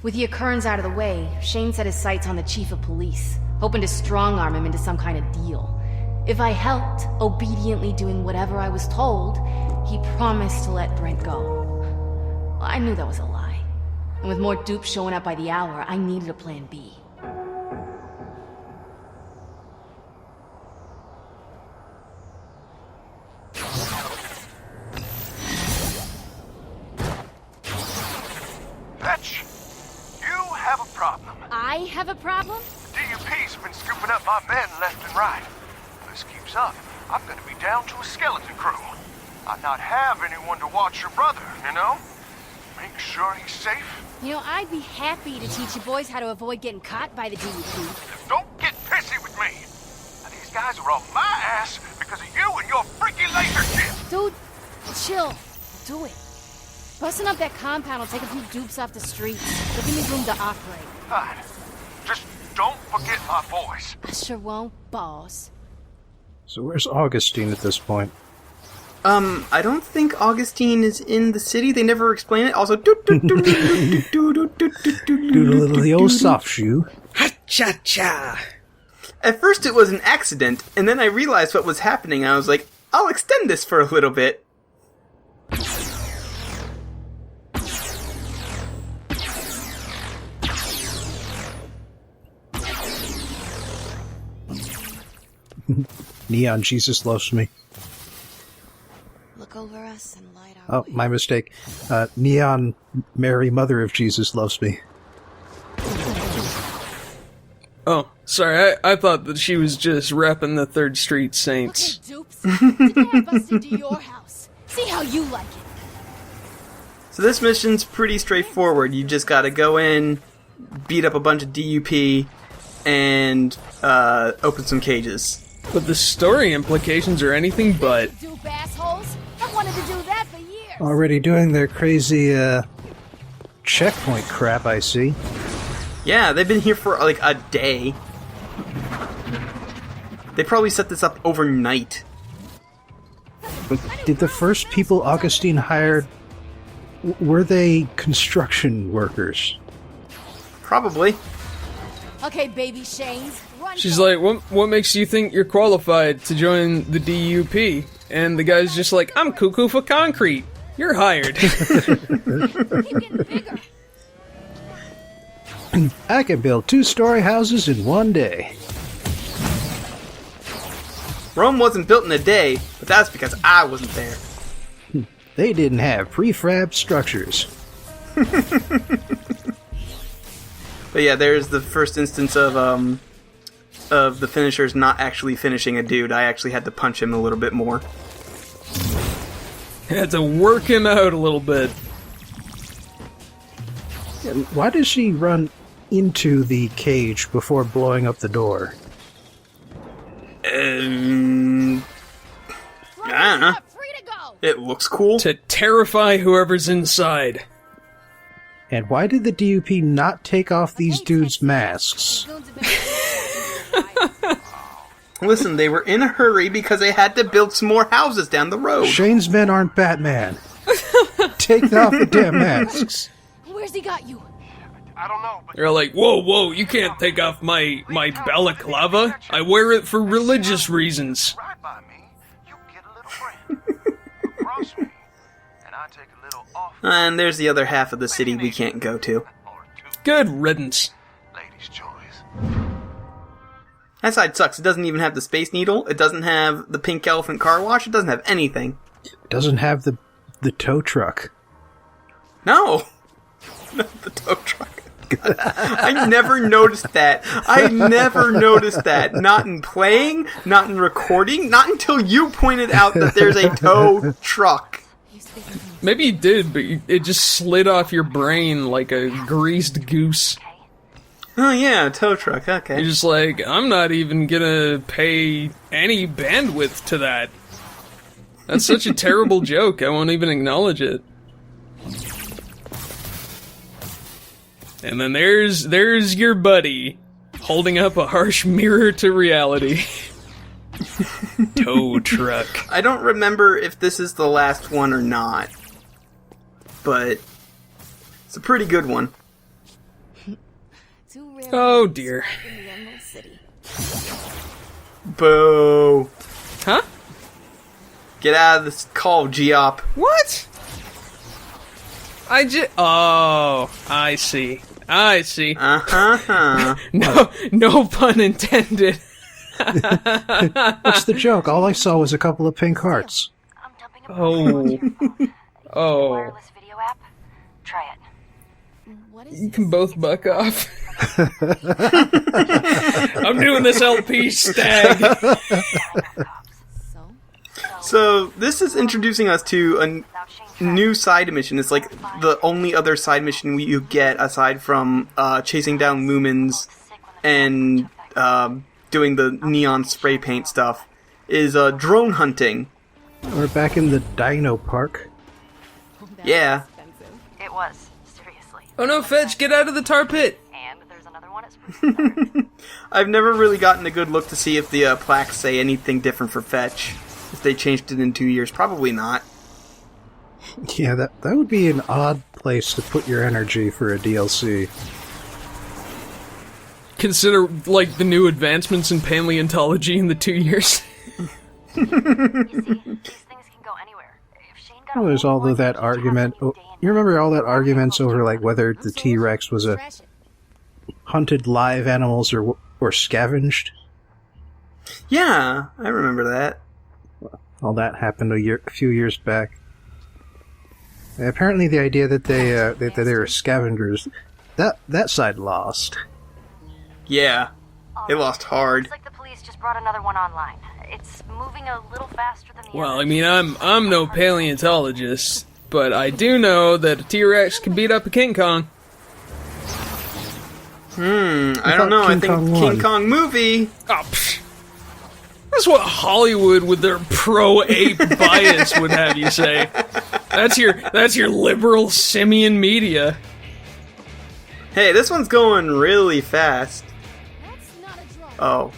With the occurrence out of the way, Shane set his sights on the chief of police, hoping to strong-arm him into some kind of deal. If I helped, obediently doing whatever I was told, he promised to let Brent go. Well, I knew that was a lie. And with more dupes showing up by the hour, I needed a plan B. Fetch, you have a problem. I have a problem? DUP's been scooping up my men left and right. If this keeps up, I'm gonna be down to a skeleton crew. I'd not have anyone to watch your brother, you know? Make sure he's safe. You know, I'd be happy to teach you boys how to avoid getting caught by the DUP. Don't get pissy with me. Now, these guys are on my ass because of you and your freaky laser shit. Dude, chill. Do it. Busting up that compound will take a few dupes off the streets. They'll give me room to operate. Fine. Just don't forget my boys. I sure won't, boss. So where's Augustine at this point? I don't think Augustine is in the city. They never explain it. Also, Do a little of the old soft shoe. Ha-cha-cha! At first it was an accident, and then I realized what was happening, and I was like, I'll extend this for a little bit. Neon Jesus loves me. Look over us and light our Oh, my mistake. Neon Mary, Mother of Jesus loves me. Oh, sorry, I thought that she was just repping the 3rd Street Saints. Okay, dupes. Today I bust into your house. See how you like it. So this mission's pretty straightforward. You just gotta go in, beat up a bunch of DUP, and open some cages. But the story implications are anything but. Dupe assholes. I've wanted to do that for years. Already doing their crazy, checkpoint crap, I see. Yeah, they've been here for like a day. They probably set this up overnight. But did the first people Augustine hired, were they construction workers? Probably. Okay, baby Shanes. Run. She's like, what makes you think you're qualified to join the DUP? And the guy's just like, I'm cuckoo for concrete. You're hired. Keep getting bigger. I can build 2-story houses in one day. Rome wasn't built in a day, but that's because I wasn't there. They didn't have prefab structures. But yeah, there's the first instance of the finishers not actually finishing a dude. I actually had to punch him a little bit more. Had to work him out a little bit. Why does she run into the cage before blowing up the door? I don't know. Free to go. It looks cool. To terrify whoever's inside. And why did the DUP not take off these dudes' masks? Listen, they were in a hurry because they had to build some more houses down the road. Shane's men aren't Batman. Take off the damn masks. Where's he got you? I don't know, but They're like, whoa, you can't take off my balaclava. I wear it for religious reasons. right by me, you get a little friend. Cross me, and I take a little off. And there's the other half of the city we can't go to. Or two. Good riddance. Ladies' choice. That side sucks. It doesn't even have the Space Needle. It doesn't have the Pink Elephant car wash. It doesn't have anything. Doesn't have the tow truck. No! Not the tow truck. I never noticed that. I never noticed that. Not in playing, not in recording, not until you pointed out that there's a tow truck. Maybe you did, but it just slid off your brain like a greased goose. Oh yeah, tow truck, okay. You're just like, I'm not even gonna pay any bandwidth to that. That's such a terrible joke, I won't even acknowledge it. And then there's your buddy, holding up a harsh mirror to reality. Tow truck. I don't remember if this is the last one or not, but it's a pretty good one. Oh dear. In the Emerald City. Boo. Huh? Get out of this call, Geop. What? Oh, I see. Uh-huh. No pun intended. What's the joke? All I saw was a couple of pink hearts. I'm dumping a Oh. wireless video app. Try it. What is You can both buck off. I'm doing this LP stag. so? So, this is introducing us to a new side mission. It's like the only other side mission you get aside from chasing down lumens and doing the neon spray paint stuff is drone hunting. We're back in the Dino Park. Yeah. Expensive. It was. Seriously. Oh no, Fetch, get out of the tar pit. And there's another one at Spruce. I've never really gotten a good look to see if the plaques say anything different for Fetch. If they changed it in 2 years. Probably not. Yeah, that would be an odd place to put your energy for a DLC. Consider, like, the new advancements in paleontology in the 2 years. You see, these things can go anywhere. If Shane got Oh, there's all of that argument. Oh, you remember all that arguments over like whether the T-Rex was a Trash it. hunted live animals or scavenged? Yeah, I remember that. All that happened a few years back. And apparently, the idea that they were scavengers, that side lost. Yeah. They lost hard. Looks like the police just brought another one online. It's moving a little faster than the Well, others. I mean, I'm no paleontologist, but I do know that a T-Rex can beat up a King Kong. I don't know. I King think Kong King won. Kong movie. Oh, psh. That's what Hollywood, with their pro-ape bias, would have you say. That's your liberal simian media. Hey, this one's going really fast. That's not a drone.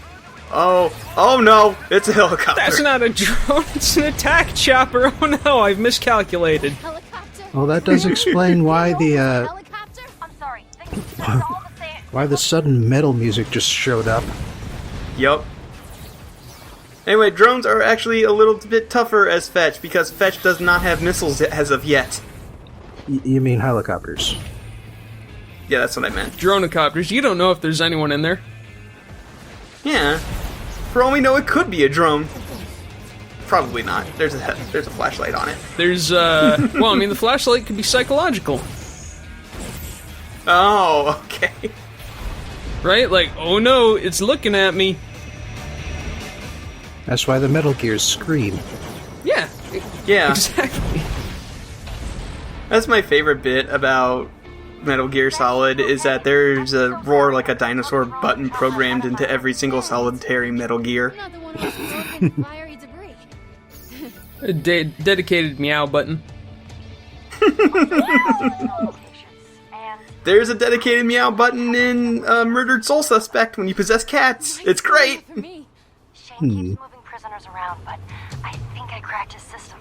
Oh no! It's a helicopter. That's not a drone, it's an attack chopper. Oh no, I've miscalculated. Helicopter. Well, that does explain why the Helicopter. I'm sorry. It's all the same. why the sudden metal music just showed up. Yup. Anyway, drones are actually a little bit tougher as Fetch, because Fetch does not have missiles as of yet. You mean helicopters? Yeah, that's what I meant. Dronecopters, you don't know if there's anyone in there. Yeah. For all we know, it could be a drone. Probably not. There's a flashlight on it. There's, well, I mean, the flashlight could be psychological, Oh, okay. right? Like, oh no, it's looking at me. That's why the Metal Gears scream. Yeah, Yeah. exactly. That's my favorite bit about Metal Gear Solid, is that there's a roar like a dinosaur button programmed into every single solitary Metal Gear. I'm not the one who's broken fiery debris. A dedicated meow button. And There's a dedicated meow button in Murdered Soul Suspect when you possess cats. It's great! For me. Shane keeps moving prisoners around, but I think I cracked his system.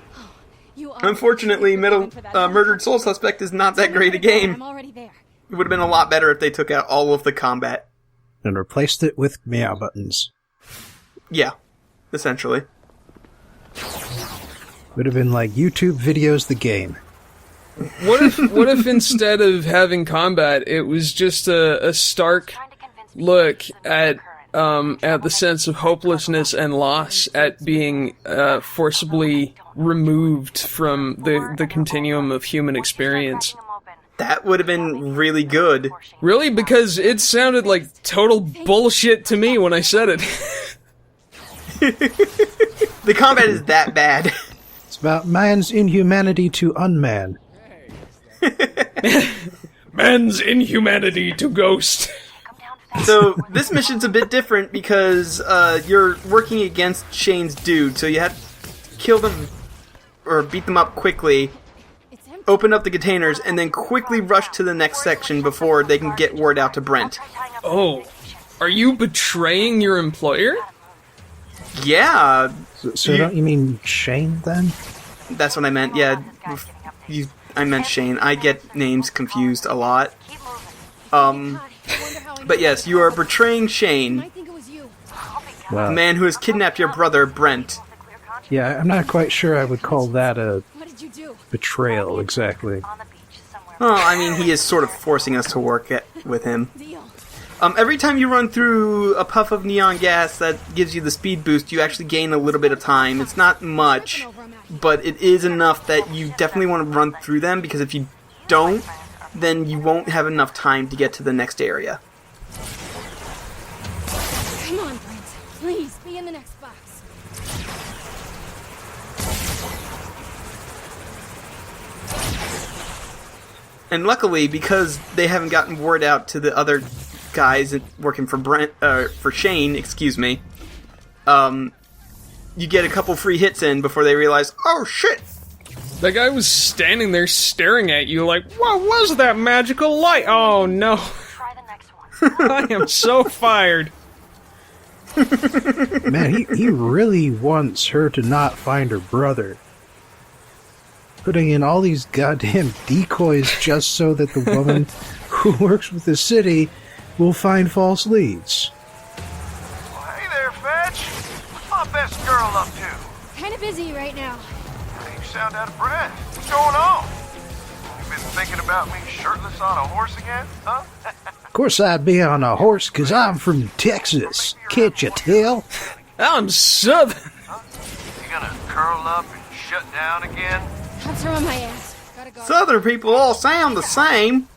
You are Unfortunately, Murdered Soul Suspect is not that great a game. I'm already there. It would have been a lot better if they took out all of the combat. And replaced it with meow buttons. Yeah, essentially. Would have been like YouTube videos the game. What if instead of having combat, it was just a stark Trying to convince me look this is a new at the sense of hopelessness and loss at being forcibly removed from the continuum of human experience. cracking them open. That would have been really good. Really? Because it sounded like total bullshit to me when I said it. The combat is that bad. It's about man's inhumanity to unman. Man's inhumanity to ghost. Come down fast. So, this mission's a bit different because you're working against Shane's dude, so you have to kill them or beat them up quickly, It's empty. open up the containers, and then quickly rush to the next section before they can get word out to Brent. Try tying up Oh, the medications. are you betraying your employer? Yeah, So don't you mean Shane then? that's what I meant. Yeah, I meant Shane. I get names confused a lot. Keep moving. Um, I wonder how But yes, you are betraying Shane, I think it was you. the Well, man who has kidnapped your brother, Brent. yeah, I'm not quite sure I would call that a What did you do? betrayal, exactly. On the beach somewhere. Oh, I mean, he is sort of forcing us to work with him. Deal. Every time you run through a puff of neon gas that gives you the speed boost, you actually gain a little bit of time. It's not much, but it is enough that you definitely want to run through them, because if you don't, then you won't have enough time to get to the next area. Come on, Brent. Please, be in the next box. And luckily, because they haven't gotten word out to the other guys working for Shane, excuse me, you get a couple free hits in before they realize, oh shit! That guy was standing there staring at you like, what was that magical light? Oh no, Try the next one. I am so fired. Man, he really wants her to not find her brother. Putting in all these goddamn decoys just so that the woman who works with the city will find false leads. Well, hey there, Fetch. What's my best girl up to? Kind of busy right now. Hey, you sound out of breath. What's going on? You been thinking about me shirtless on a horse again, huh? Of course I'd be on a horse, 'cause I'm from Texas. Can't you tell? I'm southern. You gonna curl up and shut down again? Cops are on my ass. Gotta go. Southern people all sound the same.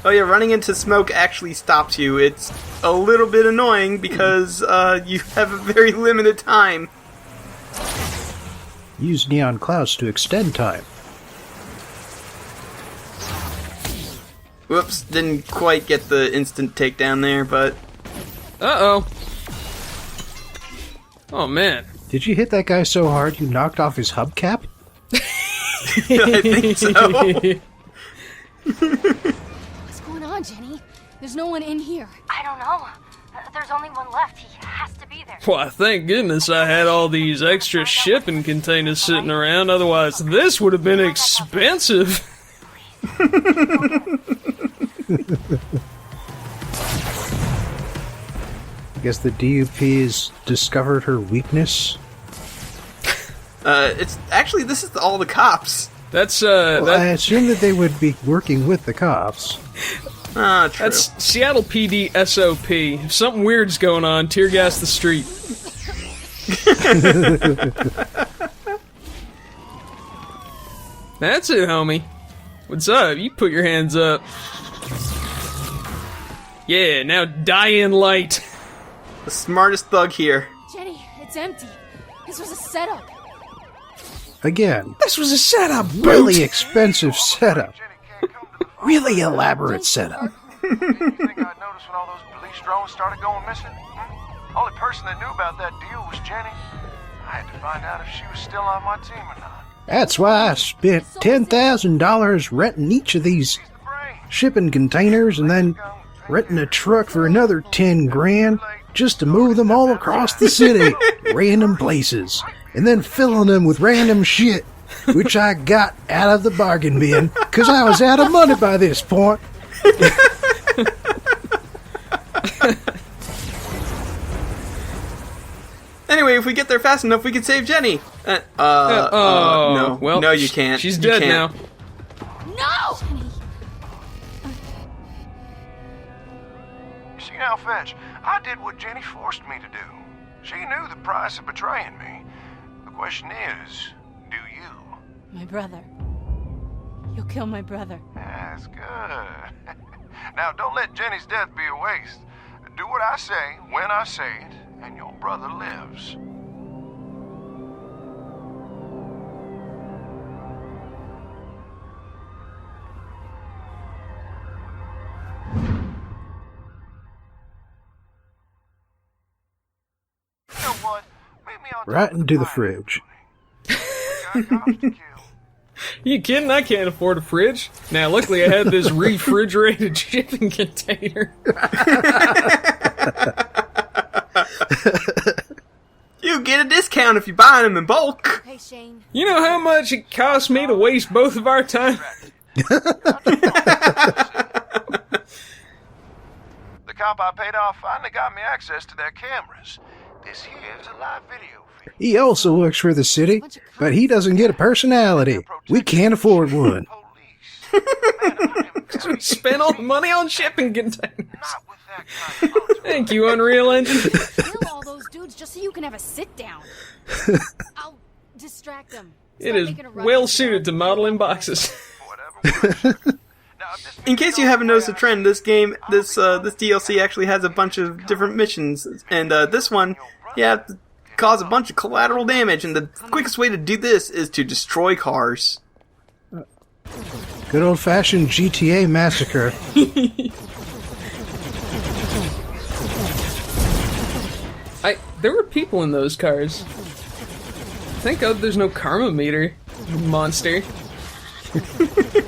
Oh yeah, running into smoke actually stops you. It's a little bit annoying because you have a very limited time. Use neon clouds to extend time. Whoops, didn't quite get the instant takedown there, but Uh-oh. Oh man. Did you hit that guy so hard you knocked off his hubcap? I think so. What's going on, Jenny? There's no one in here. I don't know. There's only one left. He has to be there. Why, thank goodness I had all these extra shipping containers sitting around, otherwise this would have been expensive. I guess the DUP's discovered her weakness. It's actually, this is all the cops. That's Well, I assume that they would be working with the cops. Ah, true. that's Seattle PD SOP. If something weird's going on, tear gas the street. That's it, homie. What's up? You put your hands up. Yeah, now die in light. The smartest thug here. Jenny, it's empty. This was a setup. Again, This was a setup, really boot. expensive setup. Jenny can't come to the phone. Really elaborate setup. You think I'd notice when all those police drones started going missing? Only person that knew about that deal was Jenny. I had to find out if she was still on my team or not. That's why I spent $10,000 renting each of these shipping containers and then renting a truck for another 10 grand just to move them all across the city, random places, and then filling them with random shit, which I got out of the bargain bin because I was out of money by this point. Anyway, if we get there fast enough, we can save Jenny. No. well, No, you can't. She's You dead can't. now. No! Jenny! You see now, Fetch, I did what Jenny forced me to do. She knew the price of betraying me. The question is, do you? My brother. You'll kill my brother. That's good. Now, don't let Jenny's death be a waste. Do what I say, when I say it, and your brother lives. You know what? Meet me on Right top of into the pine. fridge. Got cops to kill. You kidding? I can't afford a fridge. Now, luckily I had this refrigerated shipping container. You get a discount if you buy them in bulk. Hey, Shane. You know how much it cost me to waste both of our time? cop I paid off finally got me access to their cameras. This here's a live video feed. He also works for the city, but he doesn't get a personality. We can't afford one. Spend all the money on shipping containers. Not with that kind of motor. Thank you, Unreal Engine. Kill all those dudes just so you can have a sit down. I'll distract them. It is well suited to modeling boxes. Whatever works. Now, if this In case you haven't noticed a trend, this game, this DLC actually has a bunch of different missions, and this one, you have to cause a bunch of collateral damage, and the quickest way to do this is to destroy cars. Good old-fashioned GTA massacre. There were people in those cars. Thank God there's no karma meter, monster.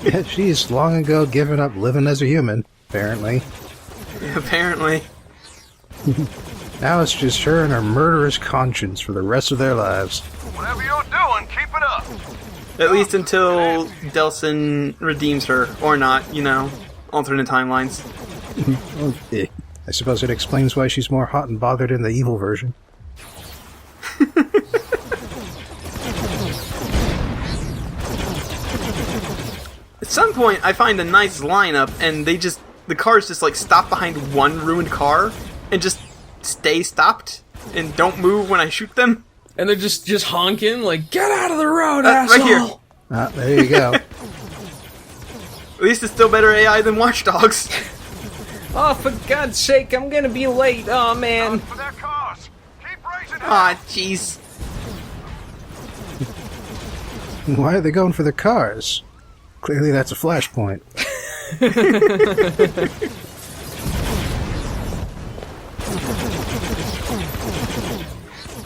Yeah, she's long ago given up living as a human, apparently. Apparently. Now it's just her and her murderous conscience for the rest of their lives. Whatever you're doing, keep it up. At least until Delson redeems her, or not, you know, alternate timelines. Okay. I suppose it explains why she's more hot and bothered in the evil version. At some point, I find a nice lineup, and the cars just, like, stop behind one ruined car, and just stay stopped, and don't move when I shoot them. And they're just honking, like, get out of the road, asshole! Right here. There you go. At least it's still better AI than Watch Dogs. Oh, for God's sake, I'm gonna be late. Oh, man. For their cars. Keep raising hell. Aw, jeez. Why are they going for the cars? Clearly that's a flashpoint.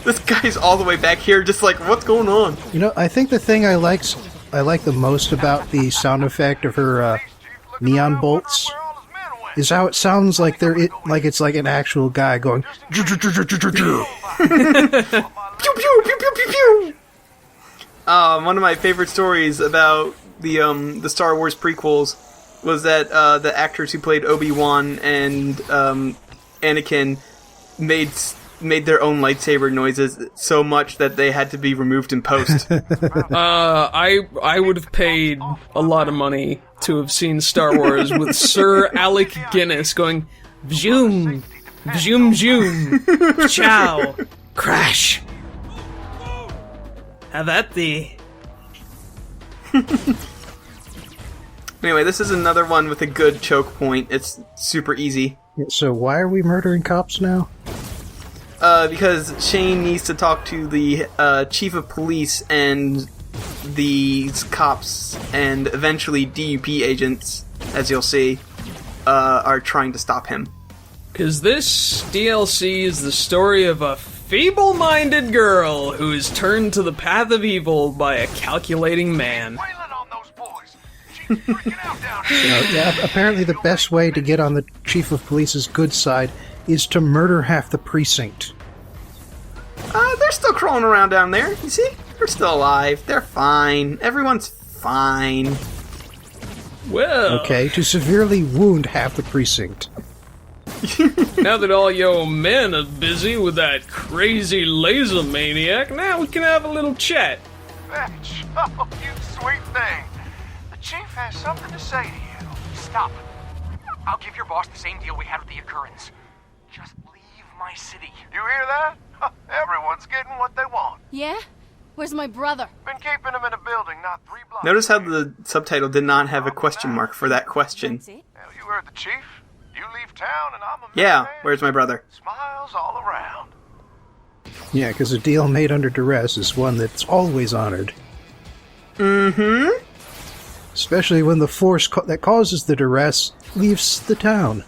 This guy's all the way back here, just like, what's going on? You know, I think the thing I like the most about the sound effect of her neon bolts is how it sounds like it's like an actual guy going. Pew pew pew pew pew pew pew. One of my favorite stories about the Star Wars prequels was that the actors who played Obi-Wan and Anakin made their own lightsaber noises so much that they had to be removed in post. I would have paid a lot of money to have seen Star Wars with Sir Alec Guinness going zoom, zoom, zoom, chow, crash. Have at thee. Anyway, this is another one with a good choke point. It's super easy. So why are we murdering cops now? Because Shane needs to talk to the chief of police and these cops, and eventually DUP agents, as you'll see, are trying to stop him. Because this DLC is the story of a feeble-minded girl who is turned to the path of evil by a calculating man. Wailing on those boys. She's freaking out down here. Yeah, apparently the best way to get on the chief of police's good side is to murder half the precinct. They're still crawling around down there, you see? They're still alive. They're fine. Everyone's fine. Well, Okay, to severely wound half the precinct. now that all your men are busy with that crazy laser maniac, now we can have a little chat. Fetch. Oh, you sweet thing. The chief has something to say to you. Stop. I'll give your boss the same deal we had with the occurrence. Just leave my city. You hear that? Everyone's getting what they want. Yeah? Where's my brother? Been keeping him in a building not 3 blocks. Notice how the subtitle did not have a question mark for that question. That's it? Hell, you heard the chief. You leave town and I'm a Yeah, man. where's my brother? Smiles all around. Yeah, because a deal made under duress is one that's always honored. Mm-hmm. Especially when the force that causes the duress leaves the town.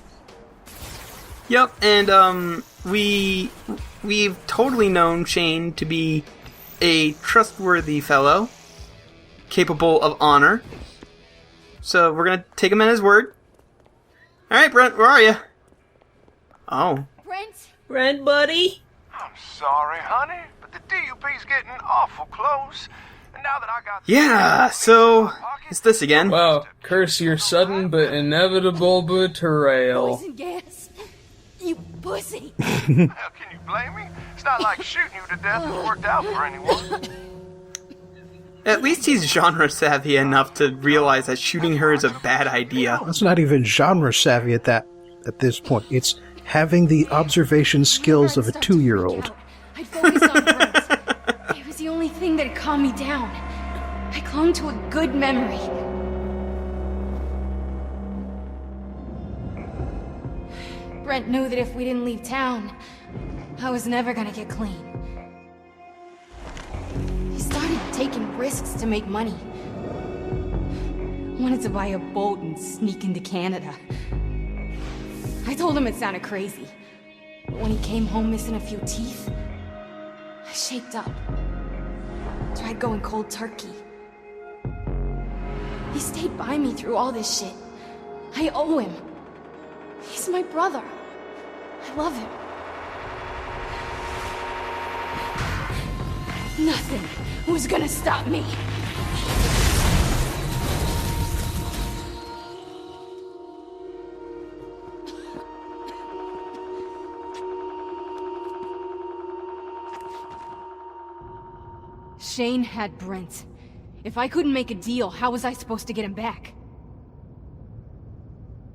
Yep, and we've totally known Shane to be a trustworthy fellow, capable of honor. So we're gonna take him at his word. Alright, Brent, where are you? Oh. Brent, buddy? I'm sorry, honey, but the DUP's getting awful close. And now that I got Yeah, so it's this again. Wow, curse your sudden but inevitable betrayal. poison gas. You pussy! How can you blame me? It's not like shooting you to death has worked out for anyone. At least he's genre savvy enough to realize that shooting her is a bad idea. That's not even genre savvy at this point. It's having the observation skills of a 2-year-old. I'd focused on Brent. It was the only thing that calmed me down. I clung to a good memory. Brent knew that if we didn't leave town, I was never gonna get clean. He started taking risks to make money. Wanted to buy a boat and sneak into Canada. I told him it sounded crazy. But when he came home missing a few teeth, I shaked up. Tried going cold turkey. He stayed by me through all this shit. I owe him. He's my brother. I love him. Nothing was gonna stop me. Shane had Brent. If I couldn't make a deal, how was I supposed to get him back?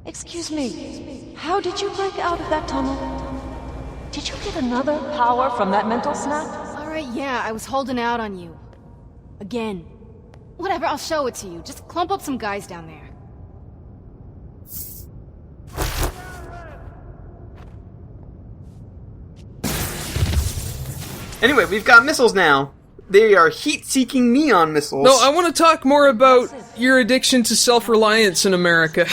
Excuse me, how did you break out of that tunnel? Did you get another power from that mental snap? Alright, yeah, I was holding out on you. Again. Whatever, I'll show it to you. Just clump up some guys down there. Anyway, we've got missiles now. They are heat-seeking neon missiles. No, I want to talk more about your addiction to self-reliance in America.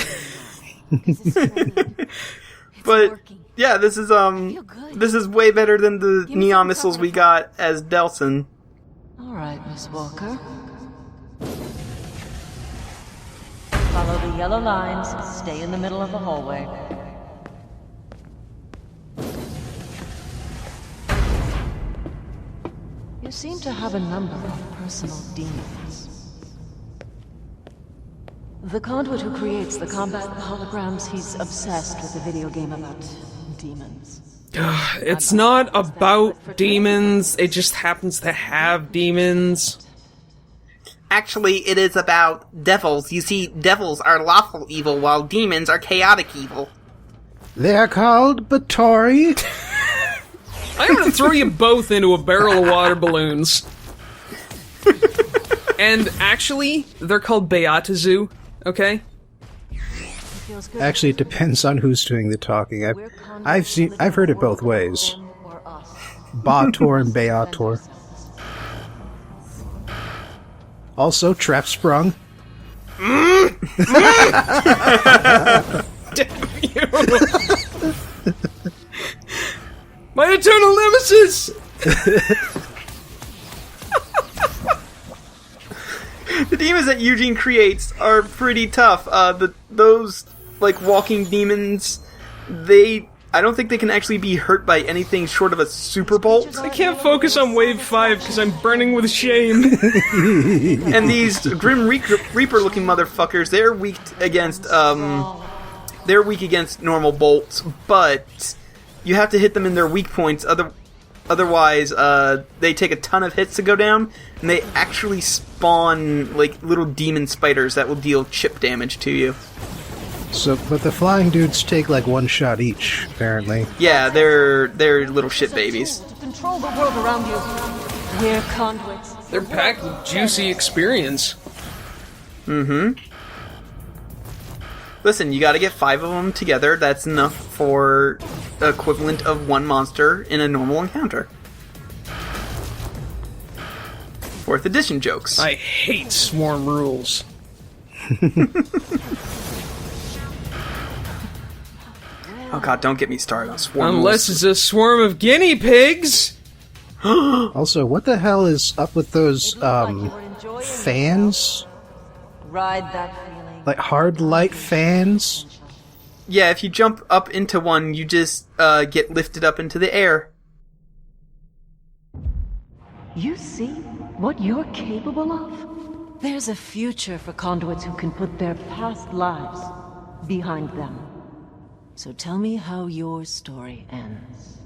But yeah, this is way better than the neon missiles we got as Delson. All right, Miss Walker. Follow the yellow lines. Stay in the middle of the hallway. You seem to have a number of personal demons. The conduit who creates the combat holograms, he's obsessed with a video game about demons. It's not about demons, it just happens to have demons. Actually, it is about devils. You see, devils are lawful evil, while demons are chaotic evil. They're called Batari. I'm gonna throw you both into a barrel of water balloons. And actually, they're called Beatazu, okay? Actually, it depends on who's doing the talking. I've heard it both ways. Bator and Beator. Also, Trap Sprung. Damn you! My eternal nemesis! The demons that Eugene creates are pretty tough. Those like walking demons, I don't think they can actually be hurt by anything short of a super bolt. I can't focus on wave 5 because I'm burning with shame. And these Grim Reaper-looking motherfuckers, they're weak against normal bolts, but you have to hit them in their weak points. Otherwise, they take a ton of hits to go down, and they actually spawn like little demon spiders that will deal chip damage to you. So, but the flying dudes take like one shot each, apparently. Yeah, they're little shit babies. To control the world around you. We're conduits. They're packed with juicy experience. Mm-hmm. Listen, you gotta get 5 of them together. That's enough for the equivalent of 1 monster in a normal encounter. 4th edition jokes. I hate swarm rules. Oh god, don't get me started on swarm Unless rules. it's a swarm of guinea pigs! Also, what the hell is up with those, fans? Ride that feeling. Like hard light fans? Yeah, if you jump up into one, you just get lifted up into the air. You see what you're capable of? There's a future for conduits who can put their past lives behind them. So tell me how your story ends.